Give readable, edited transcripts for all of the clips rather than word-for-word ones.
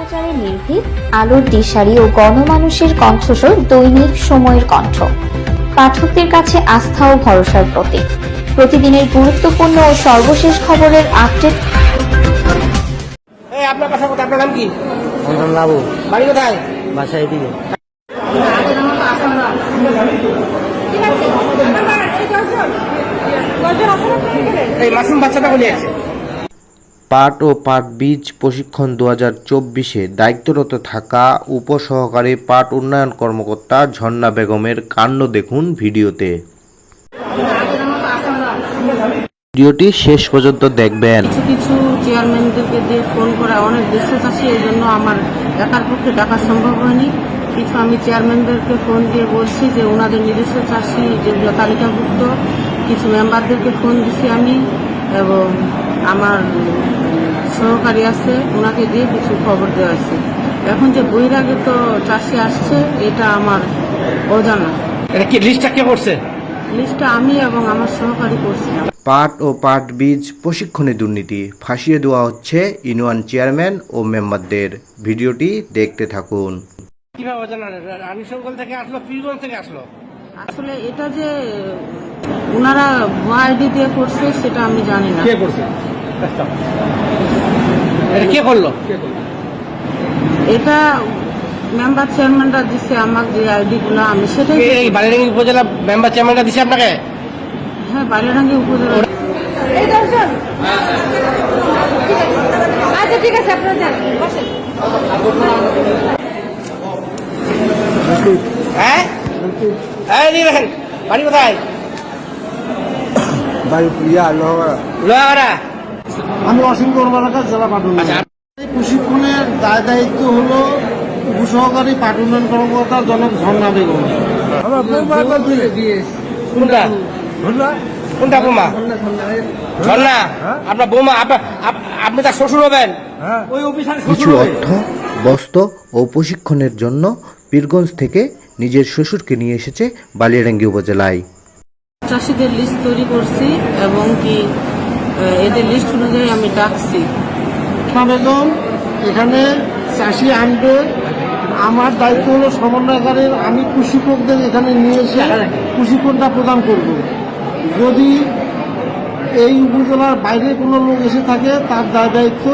সমাচারে নির্ভীক, আলোর দিশারি ও গণমানুষের কণ্ঠস্বর দৈনিক সময়ের কণ্ঠ। পাঠকদের কাছে আস্থা ও ভরসার প্রতীক। প্রতিদিনের গুরুত্বপূর্ণ ও সর্বশেষ খবরের আপডেট। আপনার কথা বলতে আপনার নাম কি? লাবু বাড়ি কোথায়? বাসা এদিকে। এই মাসুম বাচ্চাটা বলে আছে। পাট ও পাট বীজ প্রশিক্ষণ 2024-এ দায়িত্বরত থাকা উপসহকারী পাট উন্নয়ন কর্মকর্তা ঝর্ণা বেগমের কাণ্ড দেখুন ভিডিওতে। ভিডিওটি শেষ পর্যন্ত দেখবেন। কিছু চেয়ারম্যানদেরকে দিয়ে ফোন করা অনেক বিশ্বাস আছে, এই জন্য আমার একার পক্ষে ডাকা সম্ভব হয়নি। কিছু আমি চেয়ারম্যানদেরকে ফোন দিয়ে বলছি যে ওনাদের নিজস্ব চাষি যেগুলো তালিকাভুক্ত কিছু মেম্বারদেরকে ফোন দিছি আমি, এবং আমার সহকারী আছে ওনাকে দিয়ে কিছু খবর দেওয়া আছে। এখন যে বহিরাগত চাষি আসছে এটা আমার অজানা। এটা কি লিস্টটা কে করছে? লিস্টটা আমি এবং আমার সহকারী করছিলাম। পাট ও পাট বীজ প্রশিক্ষণে দুর্নীতি ফাঁসিয়ে দেওয়া হচ্ছে ইউনিয়ন চেয়ারম্যান ও মেম্বারদের। ভিডিওটি দেখতে থাকুন। কিভাবে অজানা? রানীশঙ্কল থেকে আসলো, পীরগঞ্জ থেকে আসলো? আসলে এটা যে ওনারা ভুয়া আইডি দিয়ে করছে সেটা আমি জানি না। কে করছে? এটা কে করলো? এটা মেম্বার চেয়ারম্যানরা দিচ্ছে আমার যে আইডি গুলো, আমি সেটাই। এই বালিরাঙ্গি উপজেলা মেম্বার চেয়ারম্যানটা দিছে আপনাকে? হ্যাঁ, বালিরাঙ্গি উপজেলা। আচ্ছা ঠিক আছে, আপনারা যান, বসেন। হ্যাঁ, এই দেখেন বাড়ি কোথায়? বাড়ি লোহাগাড়া। আমি অসীম কর্মকর্তা, জেলা পাট উন্নয়ন। আচ্ছা, প্রশিক্ষণের দায়িত্ব হলো উপসহকারী পাট উন্নয়ন কর্মকর্তা জনক ঝর্ণা বেগম। কোনটা কোনটা বোমা? ঝর্ণা। আপনার বোমা, আপনি তার শ্বশুর হবেন? ওই অফিসার কিছু অর্থ, বস্ত্র ও প্রশিক্ষণের জন্য পীরগঞ্জ থেকে নিজের শ্বশুরকে নিয়ে এসেছে বালিয়াডাঙ্গি উপজেলায়। চাষিদের লিস্ট তৈরি করছি এবং কি এদের লিস্ট অনুযায়ী আমি ডাকছি। বেগম এখানে চাষি আনবে, আমার দায়িত্ব হলো সমন্বয়কারীর, আমি প্রশিক্ষকদের এখানে নিয়ে এসে প্রশিক্ষণটা প্রদান করব। যদি এই উপজেলার বাইরে কোনো লোক এসে থাকে তার দায়িত্ব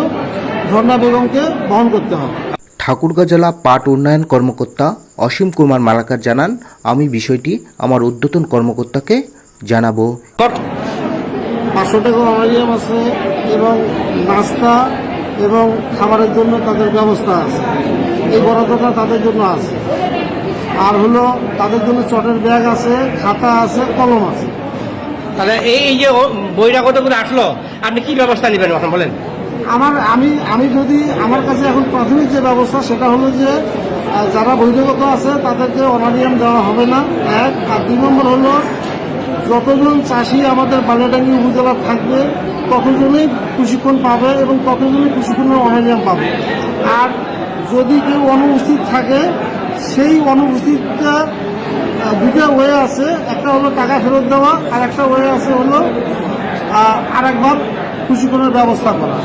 ঝর্ণা বেগমকে বহন করতে হবে। ঠাকুরগাঁও জেলা পাট উন্নয়ন কর্মকর্তা অসীম কুমার মালাকার জানান, আমি বিষয়টি আমার ঊর্ধ্বতন কর্মকর্তাকে জানাবো। 500 টাকা অনারিয়াম আছে এবং নাস্তা এবং খাবারের জন্য তাদের ব্যবস্থা আছে, এই বরাদ্দটা তাদের জন্য আছে। আর হলো তাদের জন্য চটের ব্যাগ আছে, খাতা আছে, কলম আছে। তাহলে এই যে বহিরাগত করে আসলো, আপনি কি ব্যবস্থা নেবেন এখন বলেন? আমি যদি আমার কাছে এখন প্রাথমিক যে ব্যবস্থা সেটা হলো যে যারা বহিরাগত আছে তাদেরকে অনারিয়াম দেওয়া হবে না, এক। আর 2 নম্বর হলো যতজন চাষি আমাদের বালিয়াডাঙ্গি উপজেলা থাকবে ততজনই প্রশিক্ষণ পাবে এবং ততজনই প্রশিক্ষণের অনারিয়াম পাবে। আর যদি কেউ অনুপস্থিত থাকে সেই অনুপস্থিতটা 2টা ওয়ে আছে, একটা হলো টাকা ফেরত দেওয়া, আর একটা ওয়ে আছে হলো আর একবার প্রশিক্ষণের ব্যবস্থা করা।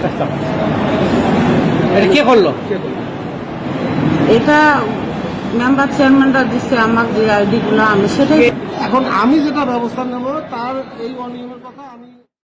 এটা কে করলো? এটা মেম্বার চেয়ারম্যানরা দিচ্ছে আমার যে আইডি গুলো, আমি সেটাই। এখন আমি যেটা ব্যবস্থা নেব তার এই অনিয়মের কথা আমি